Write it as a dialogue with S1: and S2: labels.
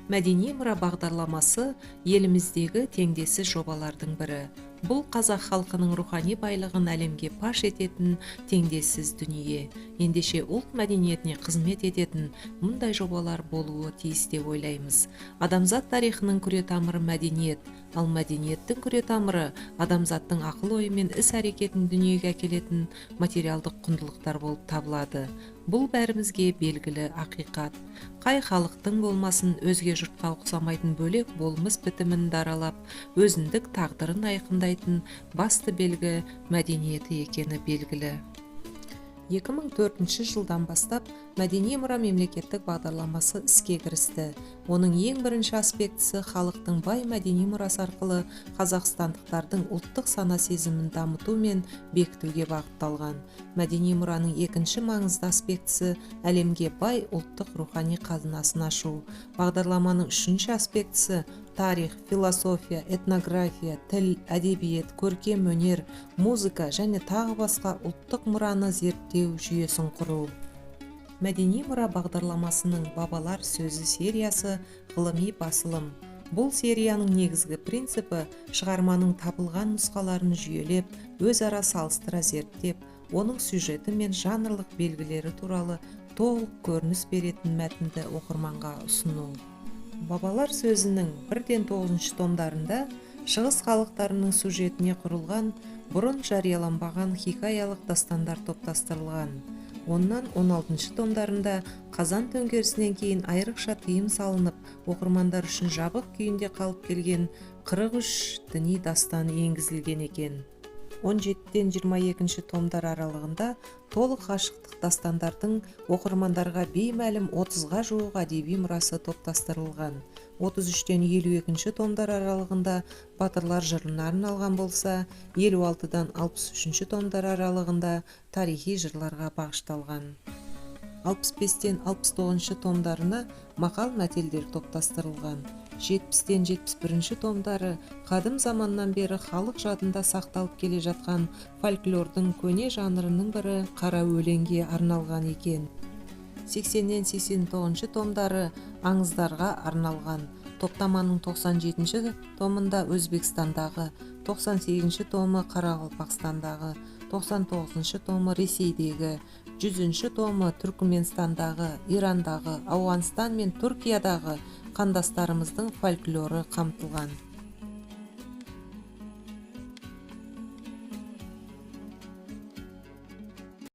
S1: Мәдени мұра бағдарламасы еліміздегі теңдессіз жобалардың бірі. Бұл қазақ халқының рухани байлығын әлемге паш ететін теңдессіз дүние. Ендеше ұлт мәдениетіне қызмет ететін мұндай жобалар болуы тиіс деп ойлаймыз. Адамзат тарихының күре тамыры мәдениет, ал мәдениеттің күре тамыры адамзаттың ақыл-ойы мен іс-әрекетін дүниеге әкелетін материалдық құндылықтар болып табылады. Бұл бәрімізге белгілі ақиқат. Қай халықтың болмасын өзге жұртқа ұқсамайтын бөлек болмыс бітімін даралап, өзіндік тағдырын айқындайтын басты белгі мәдениеті екені белгілі. 2004 жылдан бастап мәдени мұра мемлекеттік бағдарламасы іске кірісті. Оның ең бірінші аспектісі халықтың бай мәдени мұрасы арқылы қазақстандықтардың ұлттық сана сезімін дамыту мен бекітуге бағытталған. Мәдени мұраның екінші маңызды аспектісі әлемге бай ұлттық рухани қазынасын ашу. Бағдарламаның үшінші аспектісі тарих, философия, этнография, тіл, әдебиет, көркем өнер, музыка және тағы басқа ұлттық мұраны зерттеу жүйесін құру. Мәдени мұра бағдарламасының бабалар сөзі сериясы ғылыми басылым. Бұл серияның негізгі принципі шығарманың табылған нұсқаларын жүйелеп, өзара салыстыра зерттеп, оның сюжеті мен жанрлық белгілері туралы толық көрініс беретін мәтінді оқырманға ұсыну. Бабалар сөзінің 1-9 томдарында шығыс халықтарының сюжетіне құрылған бұрын жарияланбаған хикаялық дастандар топтастырылған. Оннан 16 томдарында Қазан төңкерісінен кейін айрықша тыйым салынып, оқырмандар үшін жабық күйінде қалып келген 43 діни дастан енгізілген екен. 17-22 томдар аралығында толық ғашықтық дастандардың оқырмандарға беймәлім 30-ға жуық әдеби мұрасы топтастырылған. 33-52 томдар аралығында батырлар жырына арналған болса, 56-63 томдар аралығында тарихи жырларға бағышталған. 65-69 томдарына мақал мәтелдер топтастырылған. 70-71 томдары қадым заманнан бері халық жадында сақталып келе жатқан фольклордың көне жанрының бірі қара өлеңге арналған екен. 80-89 томдары аңыздарға арналған. Топтаманың 97 томында Өзбекстандағы, 98 томы Қарақалпақстандағы, 99 томы Ресейдегі, 100 томы Түркменстандағы, Ирандағы, Ауғанстан мен Түркиядағы қандастарымыздың фольклоры қамтылған.